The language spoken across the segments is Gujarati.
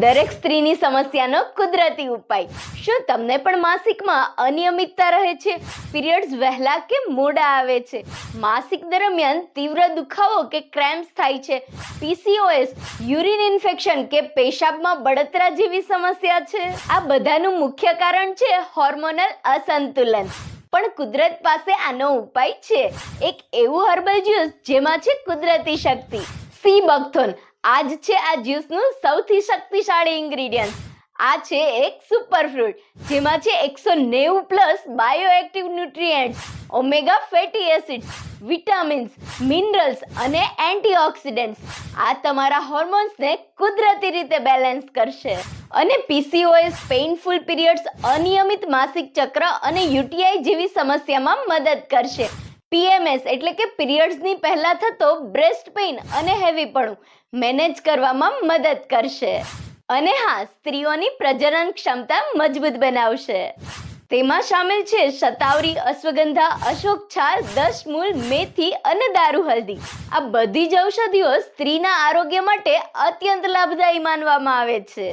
દરેક સ્ત્રીની સમસ્યાનો કુદરતી ઉપાય. શું તમને પણ માસિકમાં અનિયમિતતા રહે છે? પીરિયડ્સ વહેલા કે મોડા આવે છે? માસિક દરમિયાન તીવ્ર દુખાવો કે ક્રેમ્પ્સ થાય છે? પીસીઓએસ, યુરિન ઇન્ફેક્શન કે પેશાબમાં બળતરા જેવી સમસ્યા છે? આ બધાનું મુખ્ય કારણ છે હોર્મોનલ અસંતુલન. પણ કુદરત પાસે આનો ઉપાય છે. એક એવું હર્બલ જ્યુસ જેમાં છે કુદરતી શક્તિ. સી બકથોર્ન. આ જ છે આ જ્યુસનું સૌથી શક્તિશાળી ઇન્ગ્રીડિયન્ટ. આ છે એક સુપર ફ્રૂટ જેમાં છે 190 plus bioactive nutrients, omega fatty acids, vitamins, minerals અને એન્ટીઓક્સિડન્ટ્સ. આ તમારા હોર્મોન્સને કુદરતી રીતે બેલેન્સ કરશે અને પીસીઓએસ, પેઇનફુલ પીરિયડ્સ, અનિયમિત માસિક ચક્ર અને યુટીઆઈ જેવી સમસ્યામાં મદદ કરશે. પીએમએસ એટલે કે પીરિયડ્સની પહેલા થતો બ્રેસ્ટ પેઇન અને હેવીપણું મેનેજ કરવામાં મદદ કરશે. અને હા, સ્ત્રીઓની પ્રજનન ક્ષમતા મજબૂત બનાવશે. તેમાં સામેલ છે શતાવરી, અશ્વગંધા, અશોક છાલ, દશમૂળ, મેથી અને દારૂ હલ્દી. આ બધી જ ઔષધિઓ સ્ત્રીના આરોગ્ય માટે અત્યંત લાભદાયી માનવામાં આવે છે.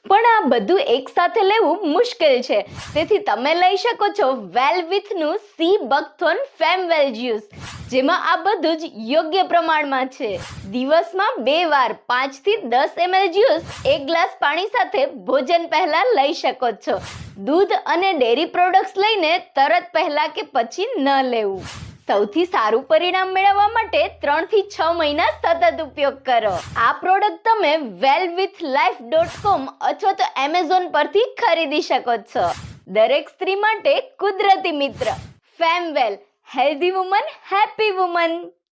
પણ આ બધું એકસાથે લેવું મુશ્કેલ છે, તેથી તમે લઈ શકો છો વેલવિથનું સી બકથોર્ન ફેમવેલ જ્યુસ, જેમાં આ બધું જ યોગ્ય પ્રમાણમાં છે. દિવસમાં 2 વાર 5 થી 10 ml જ્યુસ 1 ગ્લાસ પાણી સાથે ભોજન પહેલા લઈ શકો છો. દૂધ અને ડેરી પ્રોડક્ટ્સ લઈને તરત પહેલા કે પછી ન લેવું. સૌથી સારું પરિણામ મેળવવા માટે 3 થી 6 મહિના સતત ઉપયોગ કરો. આ પ્રોડક્ટ તમે wellwithlife.com અથવા તો એમેઝોન પરથી ખરીદી શકો છો. દરેક સ્ત્રી માટે કુદરતી મિત્ર. ફેમવેલ, હેલ્ધી વુમન, હેપી વુમન.